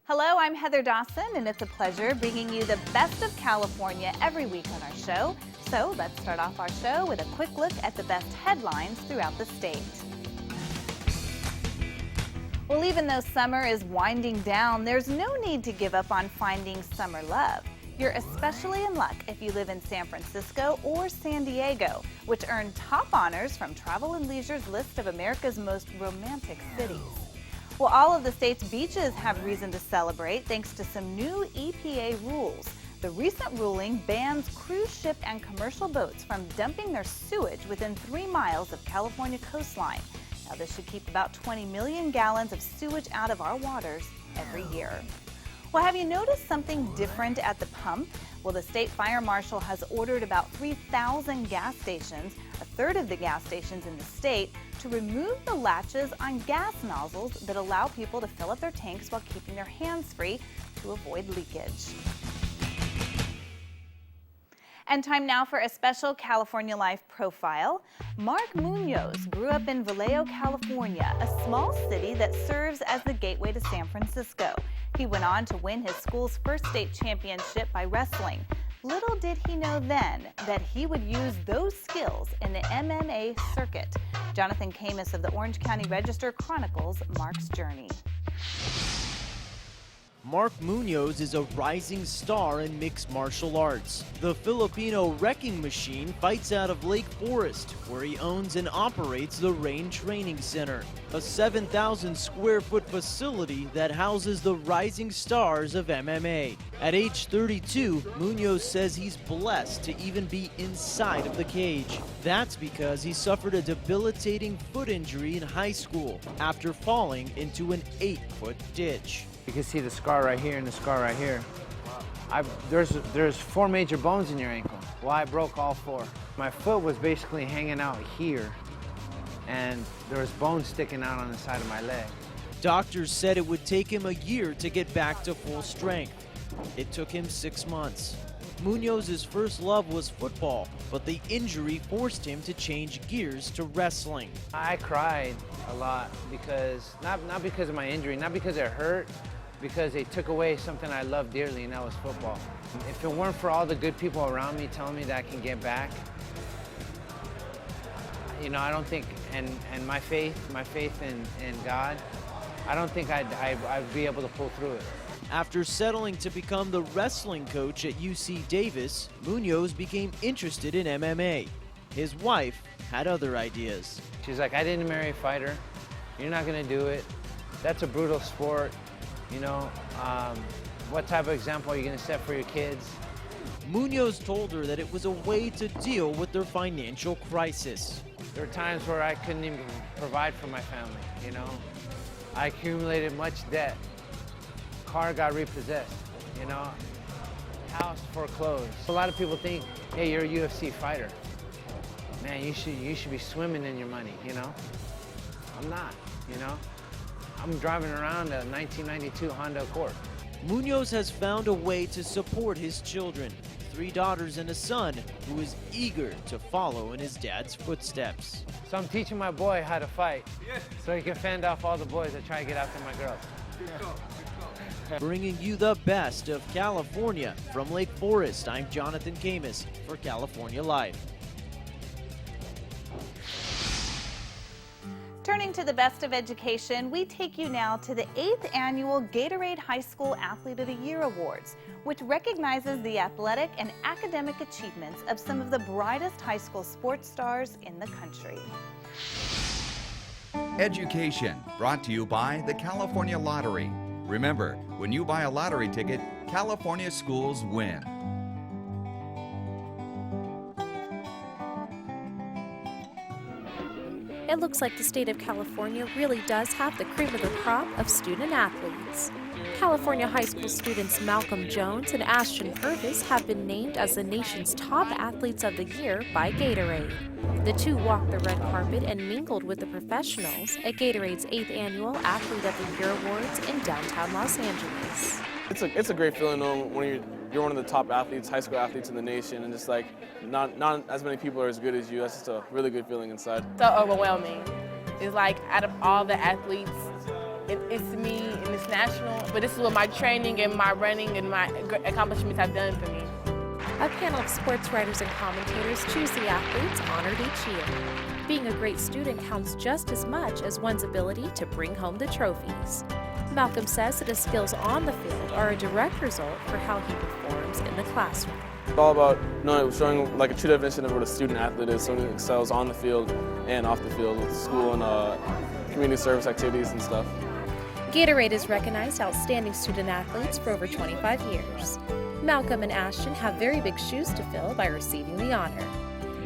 Hello, I'm Heather Dawson, and it's a pleasure bringing you the best of California every week on our show. So let's start off our show with a quick look at the best headlines throughout the state. Well, even though summer is winding down, there's no need to give up on finding summer love. You're especially in luck if you live in San Francisco or San Diego, which earn top honors from Travel + Leisure's list of America's most romantic cities. Well, all of the state's beaches have reason to celebrate thanks to some new EPA rules. The recent ruling bans cruise ship and commercial boats from dumping their sewage within 3 miles of California coastline. Now, this should keep about 20 million gallons of sewage out of our waters every year. Well, have you noticed something different at the pump? Well, the state fire marshal has ordered about 3,000 gas stations, a third of the gas stations in the state, to remove the latches on gas nozzles that allow people to fill up their tanks while keeping their hands free to avoid leakage. And time now for a special California Life profile. Mark Munoz grew up in Vallejo, California, a small city that serves as the gateway to San Francisco. He went on to win his school's first state championship by wrestling. Little did he know then that he would use those skills in the MMA circuit. Jonathan Camus of the Orange County Register chronicles Mark's journey. Mark Munoz is a rising star in mixed martial arts. The Filipino wrecking machine fights out of Lake Forest, where he owns and operates the Rain Training Center, a 7,000 square foot facility that houses the rising stars of MMA. At age 32, Munoz says he's blessed to even be inside of the cage. That's because he suffered a debilitating foot injury in high school after falling into an 8-foot ditch. You can see the scar right here and the scar right here. There's 4 major bones in your ankle. Well, I broke all 4. My foot was basically hanging out here, and there was bones sticking out on the side of my leg. Doctors said it would take him a year to get back to full strength. It took him 6 months. Munoz's first love was football, but the injury forced him to change gears to wrestling. I cried a lot because, not because of my injury, not because it hurt, because they took away something I loved dearly, and that was football. If it weren't for all the good people around me telling me that I can get back, you know, I don't think, and my faith in God, I don't think I'd be able to pull through it. After settling to become the wrestling coach at UC Davis, Munoz became interested in MMA. His wife had other ideas. She's like, I didn't marry a fighter. You're not gonna do it. That's a brutal sport. You know, what type of example are you gonna set for your kids? Munoz told her that it was a way to deal with their financial crisis. There were times where I couldn't even provide for my family, you know. I accumulated much debt. Car got repossessed, you know. House foreclosed. A lot of people think, hey, you're a UFC fighter. Man, you should be swimming in your money, you know. I'm not, you know. I'm driving around a 1992 Honda Accord. Munoz has found a way to support his children, 3 daughters and a son who is eager to follow in his dad's footsteps. So I'm teaching my boy how to fight, so he can fend off all the boys that try to get after my girls. Bringing you the best of California from Lake Forest, I'm Jonathan Camus for California Life. Turning to the best of education, we take you now to the 8th annual Gatorade High School Athlete of the Year Awards, which recognizes the athletic and academic achievements of some of the brightest high school sports stars in the country. Education, brought to you by the California Lottery. Remember, when you buy a lottery ticket, California schools win. It looks like the state of California really does have the cream of the crop of student athletes. California high school students Malcolm Jones and Ashton Purvis have been named as the nation's top athletes of the year by Gatorade. The two walked the red carpet and mingled with the professionals at Gatorade's 8th annual Athlete of the Year Awards in downtown Los Angeles. It's a great feeling knowing when you're one of the top athletes, high school athletes in the nation, and just like not as many people are as good as you. That's just a really good feeling inside. So overwhelming. It's like out of all the athletes, it's me and it's it's national, but this is what my training and my running and my accomplishments have done for me. A panel of sports writers and commentators choose the athletes honored each year. Being a great student counts just as much as one's ability to bring home the trophies. Malcolm says that his skills on the field are a direct result for how he performs in the classroom. It's all about showing like a true definition of what a student athlete is, someone who excels on the field and off the field with school and community service activities and stuff. Gatorade has recognized outstanding student athletes for over 25 years. Malcolm and Ashton have very big shoes to fill by receiving the honor.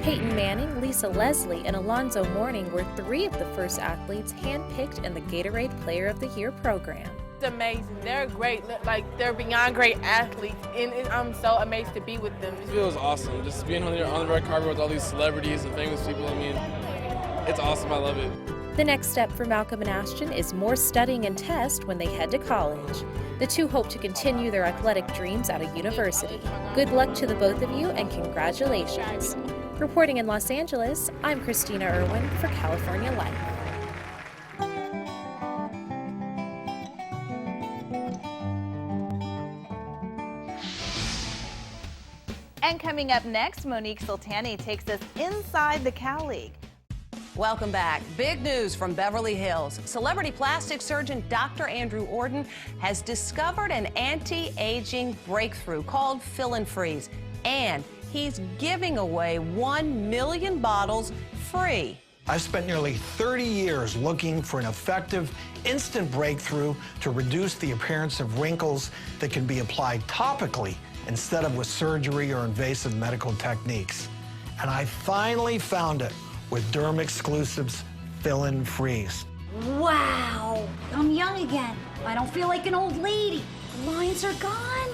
Peyton Manning, Lisa Leslie, and Alonzo Mourning were 3 of the first athletes handpicked in the Gatorade Player of the Year program. It's amazing. They're great, like they're beyond great athletes, and I'm so amazed to be with them. It feels awesome, just being on the red carpet with all these celebrities and famous people. I mean, it's awesome. I love it. The next step for Malcolm and Ashton is more studying and tests when they head to college. The two hope to continue their athletic dreams at a university. Good luck to the both of you and congratulations. Reporting in Los Angeles, I'm Christina Irwin for California Life. And coming up next, Monique Sultani takes us inside the Cal League. Welcome back. Big news from Beverly Hills. Celebrity plastic surgeon Dr. Andrew Orden has discovered an anti-aging breakthrough called Fill and Freeze, and he's giving away 1 million bottles free. I've spent nearly 30 years looking for an effective, instant breakthrough to reduce the appearance of wrinkles that can be applied topically instead of with surgery or invasive medical techniques. And I finally found it with Derm Exclusives Fill and Freeze. Wow, I'm young again. I don't feel like an old lady. The lines are gone.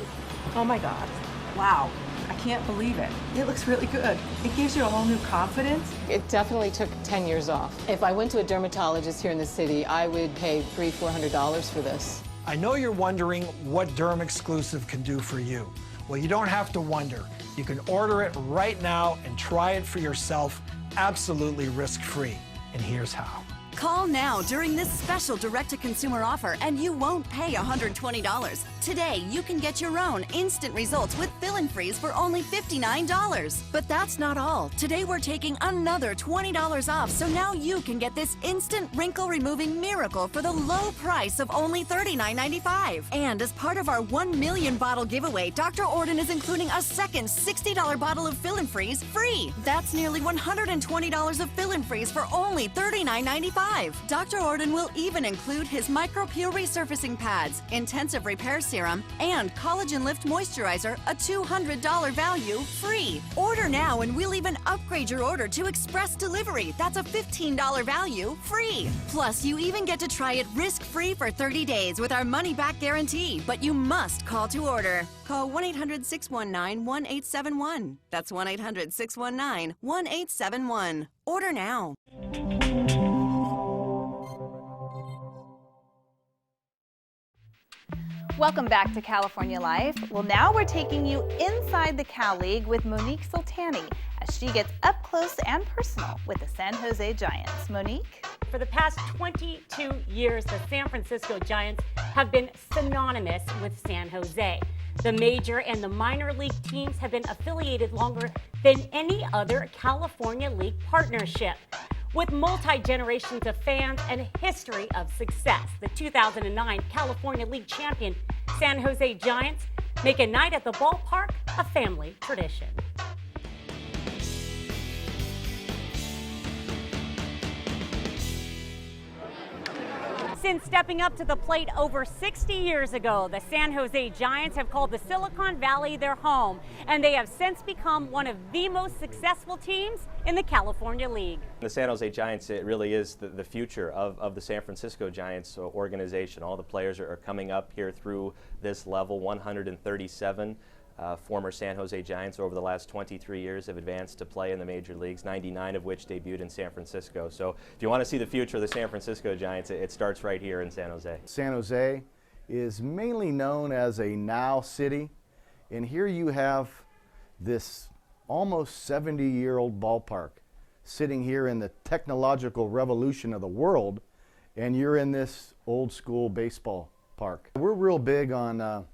Oh my God, wow. I can't believe it. It looks really good. It gives you a whole new confidence. It definitely took 10 years off. If I went to a dermatologist here in the city, I would pay $300-400 for this. I know you're wondering what Derm Exclusive can do for you. Well, you don't have to wonder. You can order it right now and try it for yourself, absolutely risk-free. And here's how. Call now during this special direct-to-consumer offer and you won't pay $120. Today, you can get your own instant results with Fill and Freeze for only $59. But that's not all. Today, we're taking another $20 off, so now you can get this instant wrinkle-removing miracle for the low price of only $39.95. And as part of our 1 million bottle giveaway, Dr. Orden is including a second $60 bottle of Fill and Freeze free. That's nearly $120 of Fill and Freeze for only $39.95. Dr. Orden will even include his Micro-Pure Resurfacing Pads, Intensive Repair Serum, and Collagen Lift Moisturizer, a $200 value, free. Order now and we'll even upgrade your order to Express Delivery. That's a $15 value, free. Plus, you even get to try it risk-free for 30 days with our money-back guarantee. But you must call to order. Call 1-800-619-1871. That's 1-800-619-1871. Order now. Welcome back to California Life. Well, now we're taking you inside the Cal League with Monique Sultani as she gets up close and personal with the San Jose Giants. Monique? For the past 22 years, the San Francisco Giants have been synonymous with San Jose. The major and the minor league teams have been affiliated longer than any other California League partnership. With multi-generations of fans and a history of success, the 2009 California League champion San Jose Giants make a night at the ballpark a family tradition. Since stepping up to the plate over 60 years ago, the San Jose Giants have called the Silicon Valley their home, and they have since become one of the most successful teams in the California League. The San Jose Giants, it really is the future of the San Francisco Giants organization. All the players are coming up here through this level. 137 former San Jose Giants over the last 23 years have advanced to play in the major leagues, 99 of which debuted in San Francisco. So if you want to see the future of the San Francisco Giants, it starts right here in San Jose. San Jose is mainly known as a now city, and here you have this almost 70-year-old ballpark sitting here in the technological revolution of the world, and you're in this old school baseball park. We're real big on,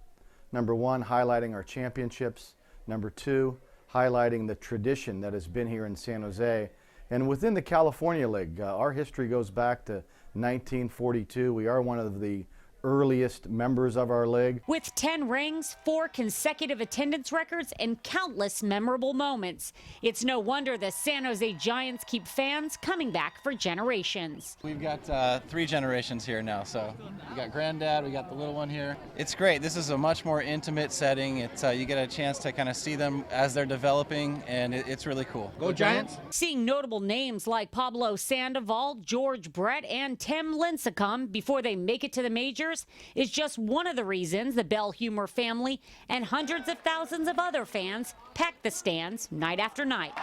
number one, highlighting our championships. Number two, highlighting the tradition that has been here in San Jose. And within the California League, our history goes back to 1942. We are one of the earliest members of our league. With 10 rings, 4 consecutive attendance records, and countless memorable moments, it's no wonder the San Jose Giants keep fans coming back for generations. We've got 3 generations here now, so we got granddad, we got the little one here. It's great. This is a much more intimate setting. It's you get a chance to kind of see them as they're developing, and it's really cool. Go Giants! Seeing notable names like Pablo Sandoval, George Brett, and Tim Lincecum before they make it to the majors is just one of the reasons the Bell Humor family and hundreds of thousands of other fans pack the stands night after night.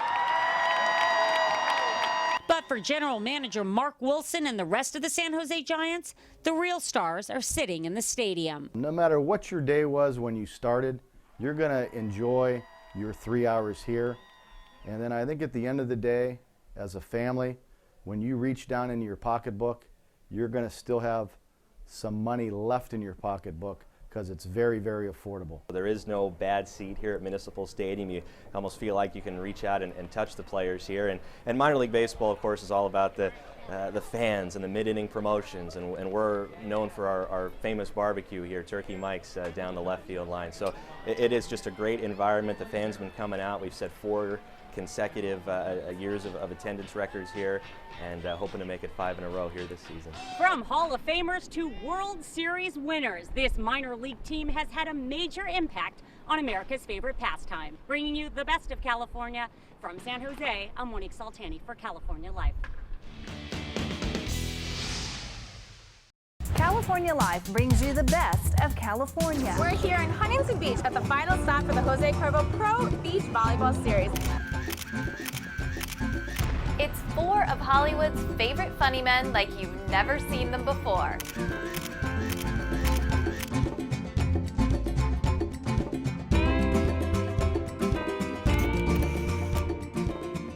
But for General Manager Mark Wilson and the rest of the San Jose Giants, the real stars are sitting in the stadium. No matter what your day was when you started, you're going to enjoy your 3 hours here. And then I think at the end of the day, as a family, when you reach down into your pocketbook, you're going to still have some money left in your pocketbook because it's very, very affordable. There is no bad seat here at Municipal Stadium. You almost feel like you can reach out and touch the players here. And minor league baseball, of course, is all about the fans and the mid-inning promotions, and we're known for our famous barbecue here, Turkey Mike's, down the left field line. So it is just a great environment. The fans have been coming out. We've set 4 consecutive years of attendance records here, and hoping to make it 5 in a row here this season. From Hall of Famers to World Series winners, this minor league team has had a major impact on America's favorite pastime. Bringing you the best of California from San Jose, I'm Monique Saltani for California Life. California Life brings you the best of California. We're here in Huntington Beach at the final stop for the Jose Cuervo Pro Beach Volleyball Series. It's 4 of Hollywood's favorite funny men like you've never seen them before.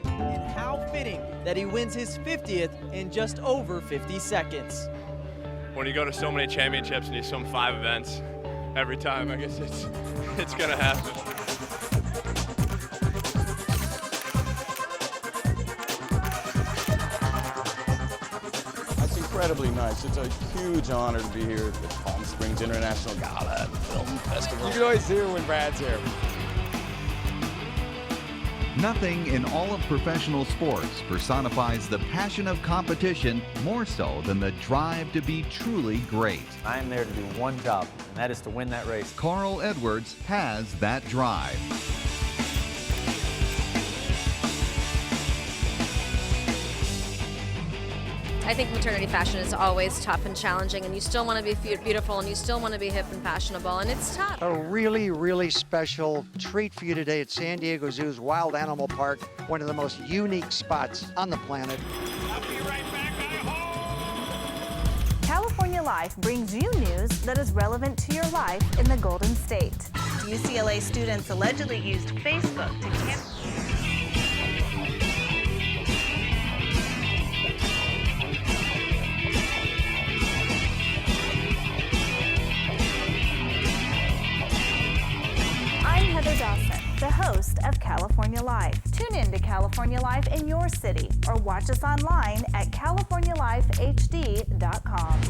And how fitting that he wins his 50th in just over 50 seconds. When you go to so many championships and you swim 5 events every time, I guess it's gonna happen. That's incredibly nice. It's a huge honor to be here at the Palm Springs International Gala Film Festival. You can always hear when Brad's here. Nothing in all of professional sports personifies the passion of competition more so than the drive to be truly great. I am there to do one job, and that is to win that race. Carl Edwards has that drive. I think maternity fashion is always tough and challenging, and you still want to be beautiful, and you still want to be hip and fashionable, and it's tough. A really, really special treat for you today at San Diego Zoo's Wild Animal Park, one of the most unique spots on the planet. California Life brings you news that is relevant to your life in the Golden State. UCLA students allegedly used Facebook to Dawson, the host of California Life. Tune in to California Life in your city or watch us online at californialifehd.com.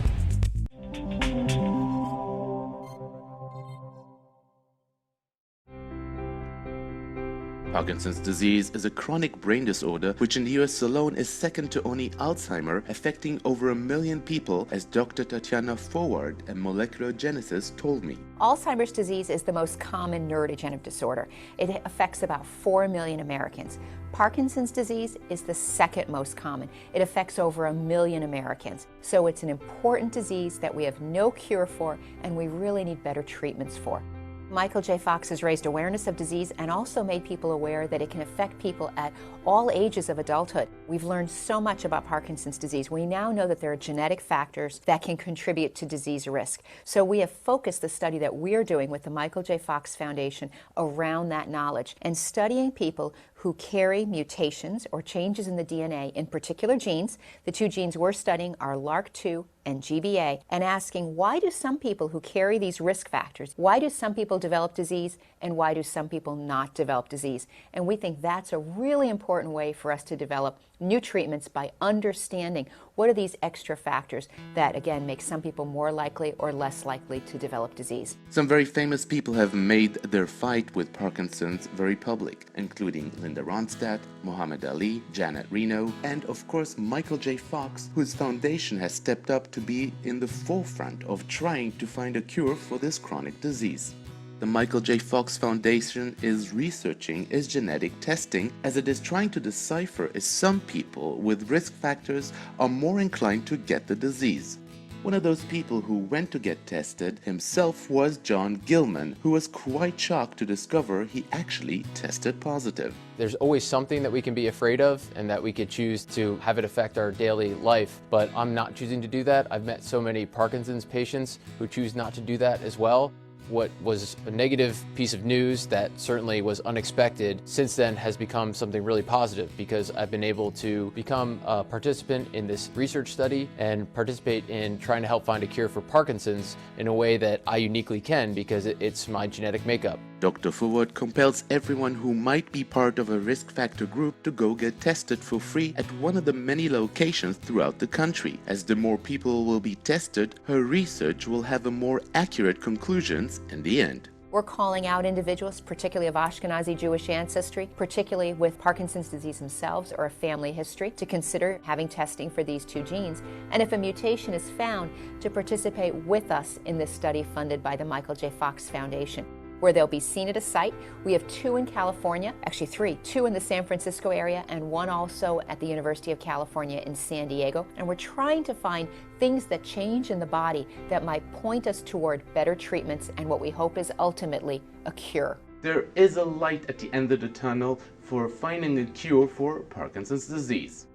Parkinson's disease is a chronic brain disorder which in the US alone is second to only Alzheimer, affecting over 1 million people, as Dr. Tatiana Forward, a molecular geneticist, told me. Alzheimer's disease is the most common neurodegenerative disorder. It affects about 4 million Americans. Parkinson's disease is the second most common. It affects over 1 million Americans. So it's an important disease that we have no cure for, and we really need better treatments for. Michael J. Fox has raised awareness of disease and also made people aware that it can affect people at all ages of adulthood. We've learned so much about Parkinson's disease. We now know that there are genetic factors that can contribute to disease risk. So we have focused the study that we're doing with the Michael J. Fox Foundation around that knowledge and studying people who carry mutations or changes in the DNA in particular genes. The two genes we're studying are LRRK2 and GBA, and asking, why do some people who carry these risk factors, why do some people develop disease and why do some people not develop disease? And we think that's a really important way for us to develop new treatments by understanding what are these extra factors that, again, make some people more likely or less likely to develop disease. Some very famous people have made their fight with Parkinson's very public, including Linda Ronstadt, Muhammad Ali, Janet Reno, and of course Michael J. Fox, whose foundation has stepped up to be in the forefront of trying to find a cure for this chronic disease. The Michael J. Fox Foundation is researching is genetic testing, as it is trying to decipher if some people with risk factors are more inclined to get the disease. One of those people who went to get tested himself was John Gilman, who was quite shocked to discover he actually tested positive. There's always something that we can be afraid of and that we could choose to have it affect our daily life, but I'm not choosing to do that. I've met so many Parkinson's patients who choose not to do that as well. What was a negative piece of news that certainly was unexpected since then has become something really positive, because I've been able to become a participant in this research study and participate in trying to help find a cure for Parkinson's in a way that I uniquely can, because it's my genetic makeup. Dr. Forward compels everyone who might be part of a risk factor group to go get tested for free at one of the many locations throughout the country. As the more people will be tested, her research will have a more accurate conclusions in the end. We're calling out individuals, particularly of Ashkenazi Jewish ancestry, particularly with Parkinson's disease themselves or a family history, to consider having testing for these two genes. And if a mutation is found, to participate with us in this study funded by the Michael J. Fox Foundation, where they'll be seen at a site. We have 2 in California, actually 3, 2 in the San Francisco area and 1 also at the University of California in San Diego. And we're trying to find things that change in the body that might point us toward better treatments and what we hope is ultimately a cure. There is a light at the end of the tunnel for finding a cure for Parkinson's disease.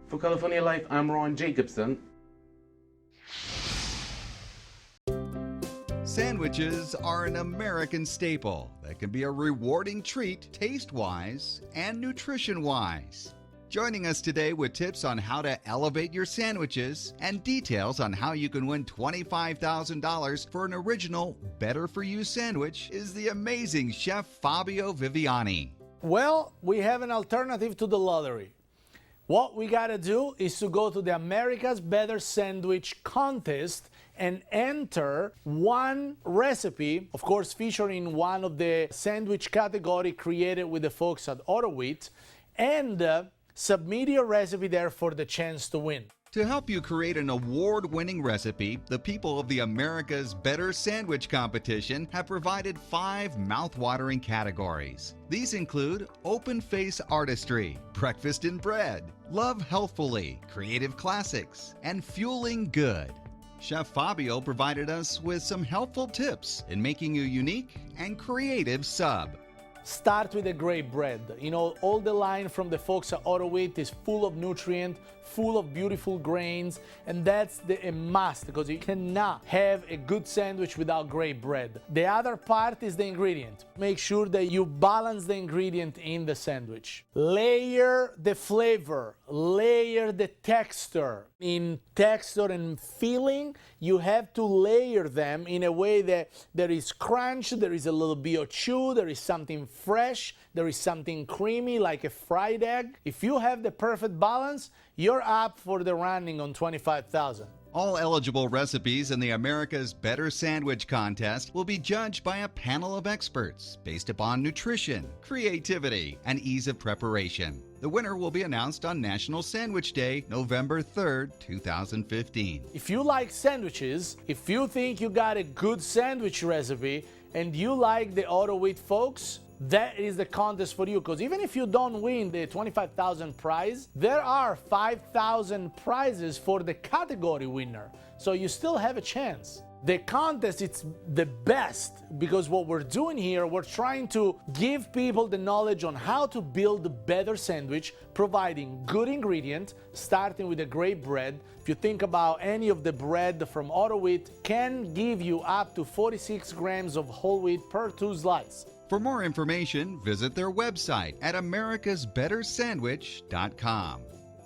For California Life, I'm Ron Jacobson. Sandwiches are an American staple that can be a rewarding treat taste-wise and nutrition-wise. Joining us today with tips on how to elevate your sandwiches and details on how you can win $25,000 for an original Better For You sandwich is the amazing Chef Fabio Viviani. Well, we have an alternative to the lottery. What we gotta do is to go to the America's Better Sandwich contest and enter one recipe, of course featuring one of the sandwich category created with the folks at AutoWheat, and submit your recipe there for the chance to win. To help you create an award-winning recipe, the people of the America's Better Sandwich competition have provided 5 mouth-watering categories. These include Open Face Artistry, Breakfast in Bread, Love Healthfully, Creative Classics, and Fueling Good. Chef Fabio provided us with some helpful tips in making a unique and creative sub. Start with a great bread. You know, all the line from the folks at AutoWheat is full of nutrient, full of beautiful grains, and that's a must, because you cannot have a good sandwich without great bread. The other part is the ingredient. Make sure that you balance the ingredient in the sandwich. Layer the flavor, layer the texture. In texture and filling, you have to layer them in a way that there is crunch, there is a little bit of chew, there is something fresh, there is something creamy like a fried egg. If you have the perfect balance, you're up for the running on $25,000. All eligible recipes in the America's Better Sandwich contest will be judged by a panel of experts based upon nutrition, creativity, and ease of preparation. The winner will be announced on National Sandwich Day, November 3rd, 2015. If you like sandwiches, if you think you got a good sandwich recipe, and you like the AutoWheat folks, that is the contest for you, because even if you don't win the $25,000 prize, there are 5,000 prizes for the category winner, so you still have a chance. The contest, it's the best because what we're doing here, we're trying to give people the knowledge on how to build a better sandwich, providing good ingredients, starting with a great bread. If you think about any of the bread from auto wheat, can give you up to 46 grams of whole wheat per 2 slices. For more information, visit their website at americasbettersandwich.com.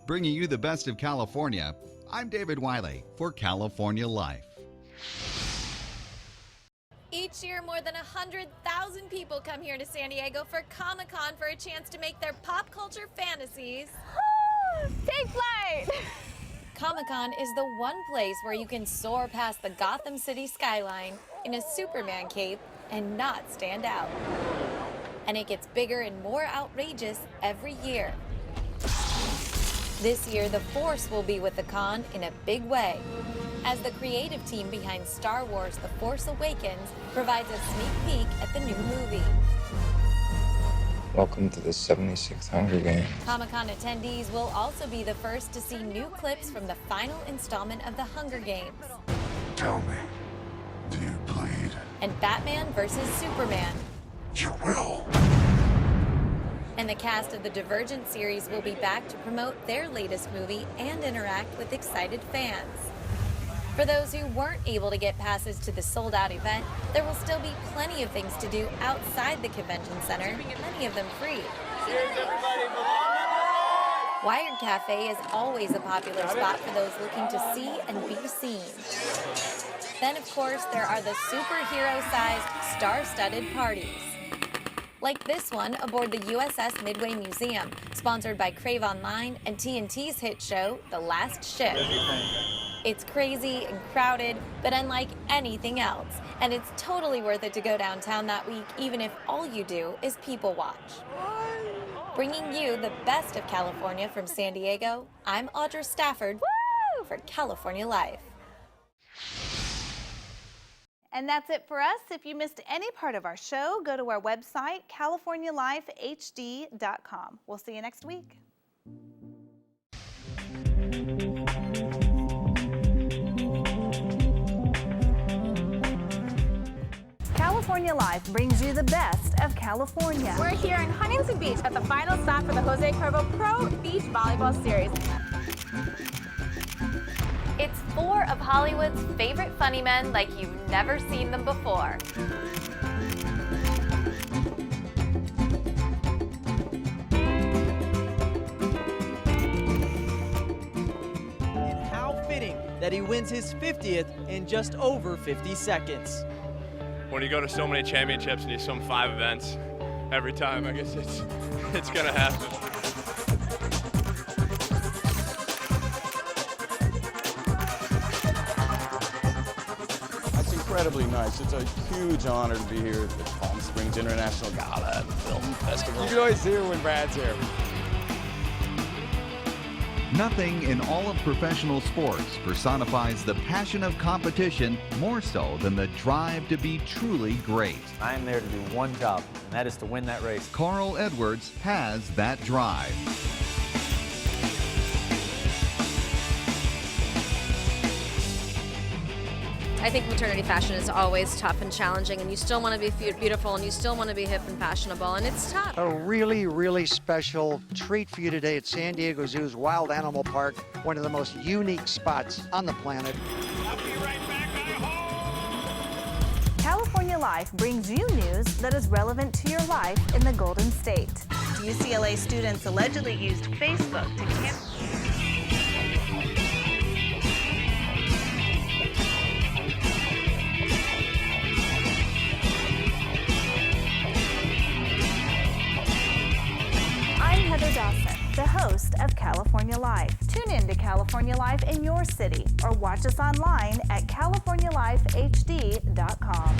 Bringing you the best of California, I'm David Wiley for California Life. Each year, more than 100,000 people come here to San Diego for Comic-Con for a chance to make their pop culture fantasies take flight. Comic-Con is the one place where you can soar past the Gotham City skyline in a Superman cape and not stand out. And it gets bigger and more outrageous every year. This year, the Force will be with the con in a big way, as the creative team behind Star Wars The Force Awakens provides a sneak peek at the new movie. Welcome to the 76th Hunger Games. Comic-Con attendees will also be the first to see new clips from the final installment of the Hunger Games. Tell me, do you bleed? And Batman vs. Superman. You will. And the cast of the Divergent series will be back to promote their latest movie and interact with excited fans. For those who weren't able to get passes to the sold-out event, there will still be plenty of things to do outside the convention center, many of them free. Wired Cafe is always a popular spot for those looking to see and be seen. Then, of course, there are the superhero-sized, star-studded parties. Like this one aboard the USS Midway Museum, sponsored by Crave Online and TNT's hit show, The Last Ship. It's crazy and crowded, but unlike anything else. And it's totally worth it to go downtown that week, even if all you do is people watch. Bringing you the best of California from San Diego, I'm Audra Stafford for California Life. And that's it for us. If you missed any part of our show, go to our website, californialifehd.com. We'll see you next week. California Life brings you the best of California. We're here in Huntington Beach at the final stop for the Jose Cuervo Pro Beach Volleyball Series. It's 4 of Hollywood's favorite funny men like you've never seen them before. And how fitting that he wins his 50th in just over 50 seconds. When you go to so many championships and you swim 5 events every time, I guess it's gonna happen. Incredibly nice. It's a huge honor to be here at the Palm Springs International Gala Film Festival. You can always hear when Brad's here. Nothing in all of professional sports personifies the passion of competition more so than the drive to be truly great. I am there to do one job, and that is to win that race. Carl Edwards has that drive. I think maternity fashion is always tough and challenging, and you still want to be beautiful, and you still want to be hip and fashionable, and it's tough. A really, really special treat for you today at San Diego Zoo's Wild Animal Park, one of the most unique spots on the planet. California Life brings you news that is relevant to your life in the Golden State. UCLA students allegedly used Facebook to Dawson, the host of California Life. Tune in to California Life in your city or watch us online at californialifehd.com.